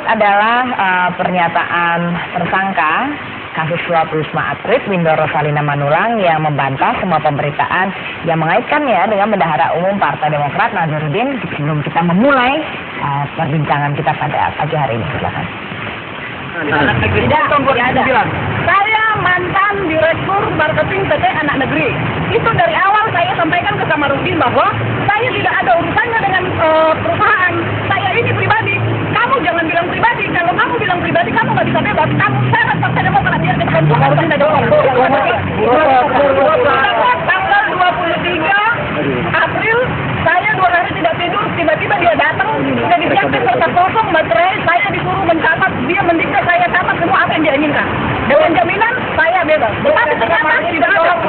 berikut adalah pernyataan tersangka kasus suap Wisma Atlet Windor Rosalina Manulang yang membantah semua pemberitaan yang mengaitkannya dengan Bendahara Umum Partai Demokrat Nazarudin. Sebelum kita memulai perbincangan kita pada pagi hari ini, silakan. Tidak ada. Saya mantan Direktur Marketing PT Anak Negeri. Itu dari awal saya sampaikan ke Kamarudin bahwa saya tidak ada urusannya dengan perusahaan. Saya ini pribadi. Kamu jangan bilang pribadi. Kalau kamu bilang pribadi, kamu nggak bisa bebas. Kamu syarat Partai Demokrat biar kita tanggal 23 April saya 2 hari tidak tidur, tiba-tiba dia datang, sudah disiapkan kertas kosong, materai, saya disuruh mencatat, dia mendikte saya catat semua apa yang dia inginkan. Dengan jaminan saya bebas. Tapi ternyata tidak ada.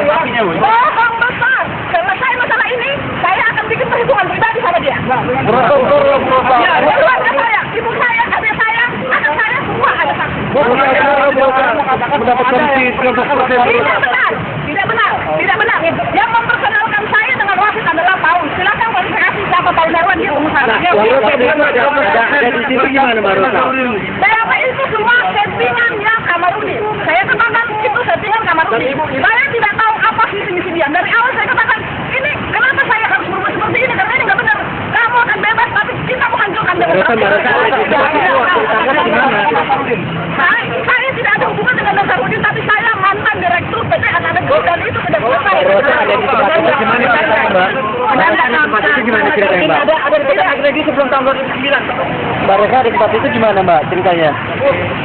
Bohong besar. Karena saya masalah ini, saya akan bikin perhitungan pribadi sama dia. Ya, keluarga saya, ibu saya, adik saya, anak saya, semua ada saksi. Tidak benar. Yang memperkenalkan saya dengan wasit adalah Paul. Silakan klarifikasi siapa Paul Darwan, dia pengusaha. Di situ gimana, Mbak Rosa? Saya itu semua settingannya Kamarudin. Saya katakan itu settingan Kamarudin. Saya tidak tahu apa misi dia. Dari awal saya katakan, ini kenapa saya harus berbuat seperti ini? Karena ini nggak benar. Kamu akan bebas, tapi kita mau hancurkan demokrasi. Saya tidak ada hubungan dengan Nazarudin, tapi saya mantan Direktur PT Anak Negeri dan itu sudah selesai. Ada di PT Anak Negeri sebelum tahun 2009. Mbak Rosa, di tempat itu gimana, Mbak, ceritanya?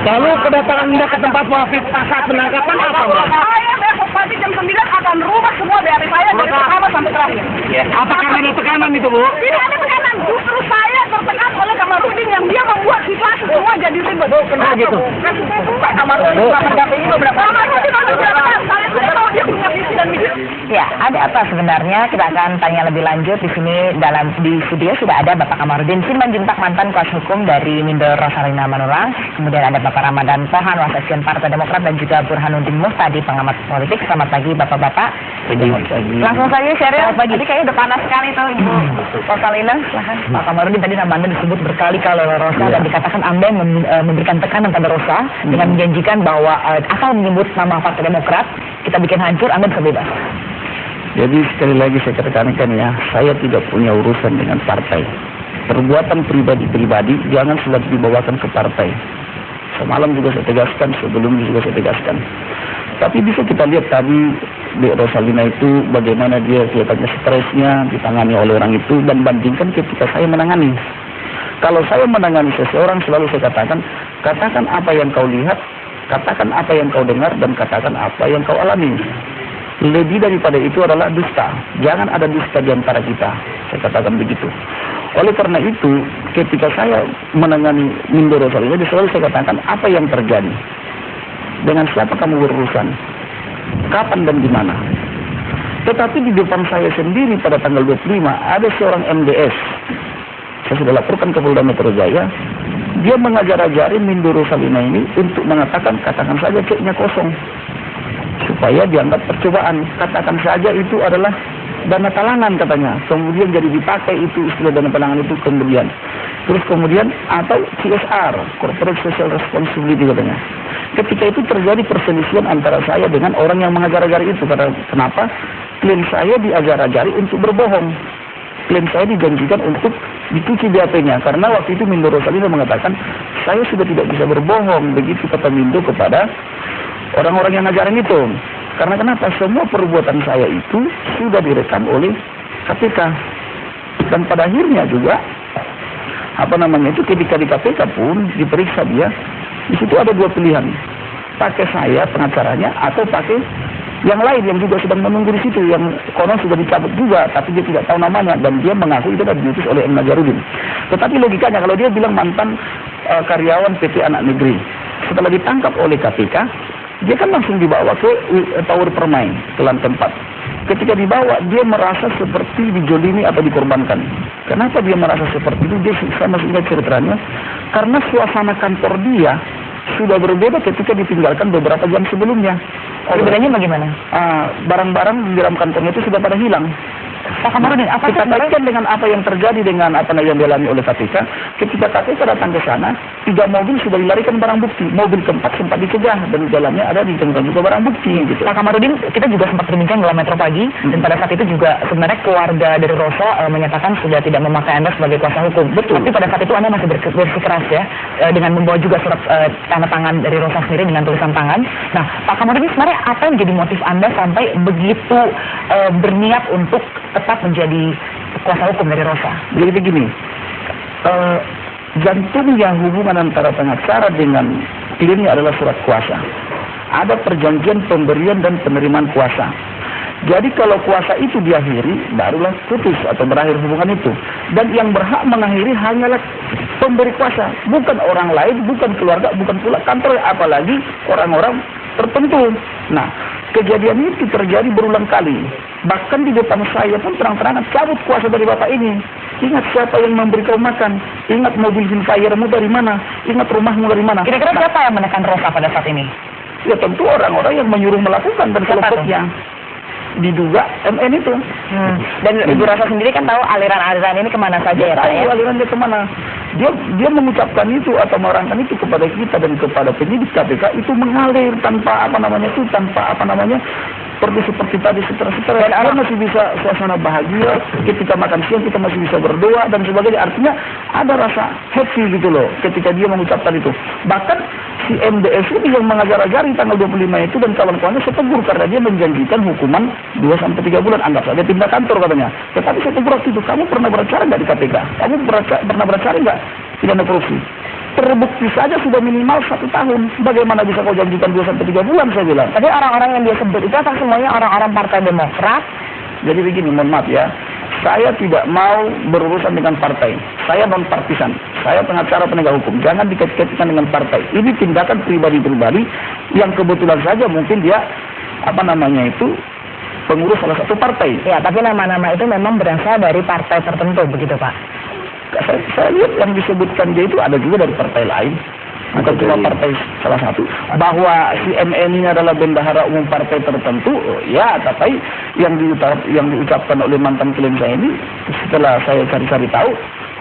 Lalu kedatangan Anda ke tempat wafat saat penangkapan apa, Mbak? Saya besok pagi jam 9 akan rubah semua BAP saya dari pertama sampai terakhir. Apakah ada tekanan itu, Bu? Tidak ada tekanan, justru saya tertekan oleh Kamarudin yang dia membuat situasi semua jadi ribet. Kenapa gitu? Kasih saya buka Kamarudin ini beberapa. Kamarudin ada berapa? Saya sudah tahu dia punya visi dan misi. Ya, ada apa sebenarnya? Kita akan tanya lebih lanjut di sini. Di studio sudah ada Bapak Kamarudin Simanjuntak, mantan kuasa hukum dari Windor Rosalina Manulang. Kemudian ada Bapak Ramadan Pohan, Wasekjen Partai Demokrat, dan juga Burhanuddin Muhtadi, pengamat politik. Selamat pagi, Bapak-bapak. Langsung saja, Sheryl. Tadi kayaknya udah panas sekali tuh, Ibu Rosalina. Silahkan. Pak Kamarudin, tadi nama Anda disebut berkali-kali oleh Rosa, dan dikatakan Anda memberikan tekanan pada Rosa dengan menjanjikan bahwa asal menyebut nama Partai Demokrat, kita bikin hancur, Anda bisa bebas. Jadi sekali lagi saya tekankan ya, saya tidak punya urusan dengan partai. Perbuatan pribadi-pribadi jangan selalu dibawakan ke partai. Semalam juga saya tegaskan, sebelumnya juga saya tegaskan. Tapi bisa kita lihat tadi Dek Rosalina itu bagaimana dia kelihatannya stresnya ditangani oleh orang itu, dan bandingkan ketika saya menangani. Kalau saya menangani seseorang selalu saya katakan apa yang kau lihat, katakan apa yang kau dengar, dan katakan apa yang kau alami. Lebih daripada itu adalah dusta. Jangan ada dusta di antara kita. Saya katakan begitu. Oleh karena itu, ketika saya menangani Windor Rosalina, selalu saya katakan apa yang terjadi. Dengan siapa kamu berurusan? Kapan dan di mana? Tetapi di depan saya sendiri pada tanggal 25 ada seorang MDS. Saya sudah laporkan ke Polda Metro Jaya. Dia mengajar-ajari Windor Rosalina ini untuk mengatakan, katakan saja ceknya kosong, supaya dianggap percobaan. Katakan saja itu adalah dana talangan katanya. Kemudian jadi dipakai itu istilah dana talangan itu kemudian. Terus kemudian atau CSR, Corporate Social Responsibility katanya. Ketika itu terjadi perselisihan antara saya dengan orang yang mengajar-ajari itu. Karena kenapa? Klien saya diajar-ajari untuk berbohong. Klien saya dijanjikan untuk dicuci BAP-nya. Karena waktu itu Windor Rosalina mengatakan, saya sudah tidak bisa berbohong. Begitu kata Windor kepada orang-orang yang ngajarin itu. Karena kenapa? Semua perbuatan saya itu sudah direkam oleh KPK. Dan pada akhirnya juga itu ketika di KPK pun diperiksa dia, di situ ada dua pilihan. Pakai saya pengacaranya atau pakai yang lain yang juga sedang menunggu di situ, yang konon sudah dicabut juga tapi dia tidak tahu namanya, dan dia mengaku itu adalah diutus oleh M. Nazarudin. Tetapi logikanya kalau dia bilang mantan karyawan PT Anak Negeri, setelah ditangkap oleh KPK, dia kan langsung dibawa ke Tower Permai, ke lantai 4. Ketika dibawa, dia merasa seperti dijolimi atau dikorbankan. Kenapa dia merasa seperti itu? Dia sama ingat ceritanya. Karena suasana kantor dia sudah berbeda ketika ditinggalkan beberapa jam sebelumnya. Bedanya bagaimana? Barang-barang di dalam kantornya itu sudah pada hilang. Pak Kamarudin, apa kita kaitkan dengan apa yang terjadi dengan apa yang dialami oleh KPK. Ketika KPK datang ke sana, 3 mobil sudah dilarikan barang bukti. Mobil keempat sempat dicegah dan di dalamnya ada ditemukan juga barang bukti gitu. Pak Kamarudin, kita juga sempat berbincang dalam Metro Pagi, dan pada saat itu juga sebenarnya keluarga dari Rosa menyatakan sudah tidak memakai Anda sebagai kuasa hukum. Betul. Tapi pada saat itu Anda masih bersikeras ya, dengan membawa juga surat tanda tangan dari Rosa sendiri dengan tulisan tangan. Nah, Pak Kamarudin, sebenarnya apa yang jadi motif Anda sampai begitu berniat untuk tetap menjadi kuasa hukum dari Rosa? Jadi begini, jantungnya hubungan antara pengacara dengan kliennya adalah surat kuasa. Ada perjanjian pemberian dan penerimaan kuasa. Jadi kalau kuasa itu diakhiri, barulah putus atau berakhir hubungan itu. Dan yang berhak mengakhiri hanyalah pemberi kuasa, bukan orang lain, bukan keluarga, bukan pula kantor, apalagi orang-orang tertentu. Nah, kejadian itu terjadi berulang kali. Bahkan di depan saya pun terang-terangan, cabut kuasa dari bapak ini. Ingat siapa yang memberi kau makan. Ingat mobil Zinfire-mu dari mana. Ingat rumahmu dari mana. Kira-kira siapa yang menekan Rosa pada saat ini? Ya tentu orang-orang yang menyuruh melakukan dan kelompoknya. Diduga MN itu. Dan Ibu Rosa sendiri kan tahu aliran-aliran ini kemana saja ya Pak ya? Tahu alirannya kemana. Dia mengucapkan itu atau merangkan itu kepada kita dan kepada penyidik KPK itu mengalir tanpa perlu seperti tadi setelah dan orang masih bisa suasana bahagia, ketika makan siang kita masih bisa berdoa dan sebagainya. Artinya ada rasa happy gitu loh ketika dia mengucapkan itu. Bahkan si MDS ini yang mengajar-ajari tanggal 25 itu dan kawan-kawannya saya tegur karena dia menjanjikan hukuman 2-3 bulan, anggap saja pindah kantor katanya. Tetapi saya tegur waktu itu, kamu pernah beracara nggak di KPK? Kamu pernah beracara nggak pidana korupsi? Terbukti saja sudah minimal 1 tahun. Bagaimana bisa kau janjikan 2-3 bulan, saya bilang. Tapi orang-orang yang dia sebut itu apa semuanya orang-orang Partai Demokrat? Jadi begini, mohon maaf ya. Saya tidak mau berurusan dengan partai. Saya non-partisan. Saya pengacara penegak hukum. Jangan dikait-kaitkan dengan partai. Ini tindakan pribadi-pribadi yang kebetulan saja mungkin dia pengurus salah satu partai. Ya, tapi nama-nama itu memang berasal dari partai tertentu, begitu Pak? Saya lihat yang disebutkan dia itu ada juga dari partai lain, bukan cuma partai salah satu. Bahwa si MN ini adalah bendahara umum partai tertentu, ya, tapi yang diucapkan oleh mantan klien saya ini, setelah saya cari-cari tahu,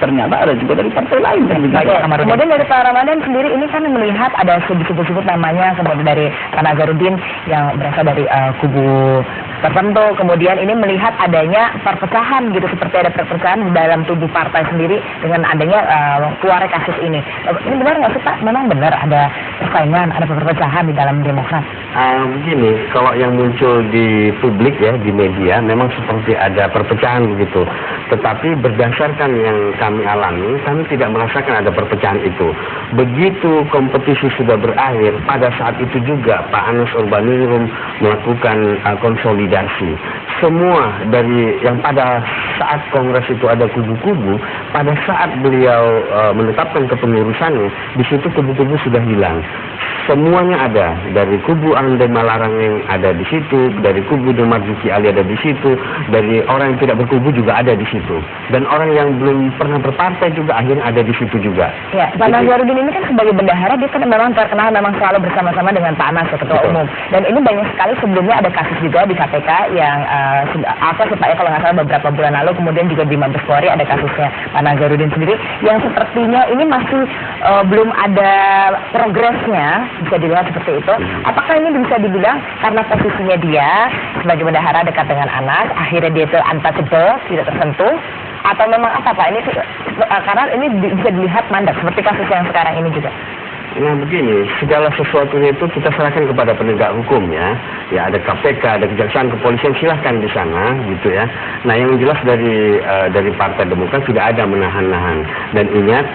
ternyata ada juga dari partai lain. Kemudian dari Pak Ramadan sendiri ini kan melihat ada sebut-sebut namanya, kemudian dari Pak Nazarudin yang berasal dari kubu tertentu, kemudian ini melihat adanya perpecahan gitu, seperti ada perpecahan di dalam tubuh partai sendiri dengan adanya keluar kasus ini. Ini benar nggak sih Pak? Memang benar ada persaingan, ada perpecahan di dalam Demokrat? Begini, kalau yang muncul di publik ya, di media, memang seperti ada perpecahan begitu. Tetapi berdasarkan yang kami alami, kami tidak merasakan ada perpecahan itu. Begitu kompetisi sudah berakhir, pada saat itu juga Pak Anas Urbaningrum melakukan konsolidasi. Semua dari yang pada saat kongres itu ada kubu-kubu, pada saat beliau menetapkan kepengurusannya, di situ kubu-kubu sudah hilang. Semuanya ada, dari kubu Ande Malarang yang ada di situ, dari kubu Demarzuki Ali ada di situ, dari orang yang tidak berkubu juga ada di situ, dan orang yang belum pernah berpartai juga akhirnya ada di situ juga. Ya, Pak Nazarudin ini kan sebagai bendahara dia kan memang terkenal memang selalu bersama-sama dengan Pak Anas, Ketua Umum, dan ini banyak sekali sebelumnya ada kasus juga di KPK yang kalau nggak salah beberapa bulan lalu, kemudian juga di Mabes Polri ada kasusnya Pak Nazarudin sendiri yang sepertinya ini masih belum ada progresnya, bisa dilihat seperti itu. Apakah ini bisa dibilang karena posisinya dia sebagai bendahara dekat dengan Anas, akhirnya dia itu untouchable, tidak tersentuh, atau memang apa Pak? Ini karena ini bisa dilihat mandat seperti kasus yang sekarang ini juga. Nah begini, segala sesuatunya itu kita serahkan kepada penegak hukum ya. Ya ada KPK, ada Kejaksaan, Kepolisian, silahkan di sana gitu ya. Nah yang jelas dari Partai Demokrat tidak ada menahan-nahan. Dan ingat,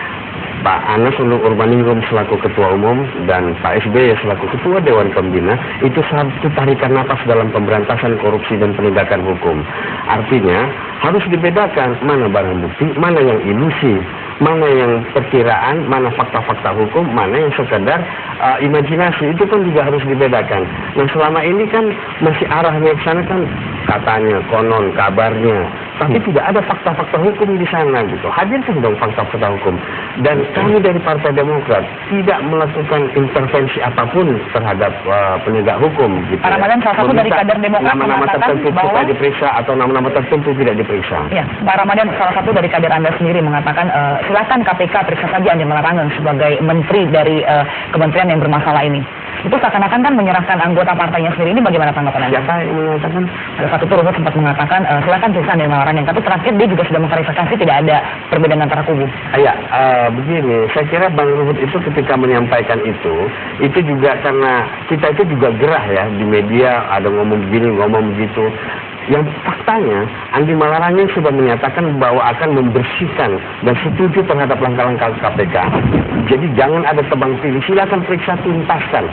Pak Anas Urbaningrum selaku Ketua Umum dan Pak SBY selaku Ketua Dewan Pembina itu satu tarikan napas dalam pemberantasan korupsi dan penegakan hukum. Artinya harus dibedakan mana barang bukti, mana yang ilusi, mana yang perkiraan, mana fakta-fakta hukum, mana yang sekedar imajinasi. Itu kan juga harus dibedakan. Nah selama ini kan masih arahnya ke sana kan katanya, konon, kabarnya. tapi tidak ada fakta-fakta hukum di sana gitu. Hadirkan dong fakta-fakta hukum. Dan kami dari Partai Demokrat tidak melakukan intervensi apapun terhadap penegak hukum gitu. Pak Ramadan, salah satu dari kader Demokrat nama-nama mengatakan tertentu bahwa supaya diperiksa atau nama-nama tertentu tidak diperiksa. ya, Pak Ramadan, salah satu dari kader Anda sendiri mengatakan silakan KPK periksa saja Andi Malarangen sebagai menteri dari kementerian yang bermasalah ini. Itu seakan-akan kan menyerahkan anggota partainya sendiri. Ini bagaimana tanggapan Anda? Siapa yang mengatakan? Ada satu tuh Ruhut sempat mengatakan silakan periksa Andi Malarangen, tapi terakhir dia juga sudah mengklarifikasi tidak ada perbedaan antara kubu. Ya, begini, saya kira Bang Ruhut itu ketika menyampaikan itu juga karena kita itu juga gerah ya di media, ada ngomong begini, ngomong begitu. Yang faktanya Andi Malarangen sudah menyatakan bahwa akan membersihkan dan setuju terhadap langkah-langkah KPK. Jadi jangan ada tebang pilih, silakan periksa tuntaskan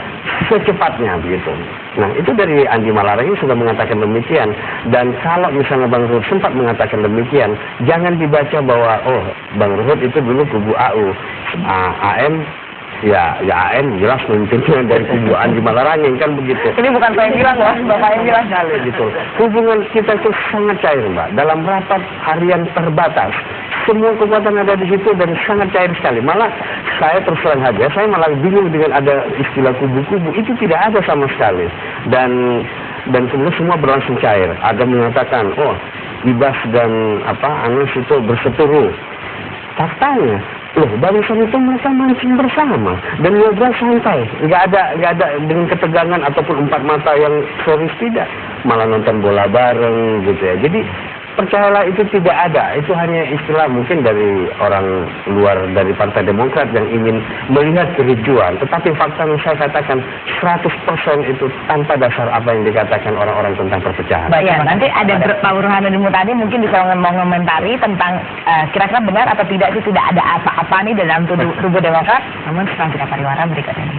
secepatnya begitu. Nah, itu dari Andi Malarangen sudah mengatakan demikian. Dan kalau misalnya Bang Ruhut sempat mengatakan demikian, jangan dibaca bahwa oh Bang Ruhut itu dulu kubu AU, AM. Ya AM jelas memimpinnya dari kubu Andi Malarangen kan begitu. Ini bukan saya yang bilang loh, Bapak yang bilang. Sekali gitu. Hubungan kita itu sangat cair Mbak. Dalam rapat harian terbatas, semua kekuatan ada di situ dan sangat cair sekali. Malah saya terus terang saja, saya malah bingung dengan ada istilah kubu-kubu. Itu tidak ada sama sekali. Dan kemudian semua berlangsung cair. Ada mengatakan, oh Ibas dan Anies itu berseteru. Faktanya, loh barisan itu mereka mancing bersama dan ngobrol santai, nggak ada dengan ketegangan ataupun empat mata yang serius, tidak, malah nonton bola bareng gitu ya. Jadi percayalah itu tidak ada, itu hanya istilah mungkin dari orang luar dari Partai Demokrat yang ingin melihat kericuan, tetapi fakta yang saya katakan 100% itu tanpa dasar apa yang dikatakan orang-orang tentang perpecahan. Baik, ya, nanti ada Pak Burhanuddin Muhtadi mungkin bisa mengomentari tentang kira-kira benar atau tidak sih tidak ada apa-apa nih dalam tubuh Demokrat. Namun setelah kita pariwara berikut ini.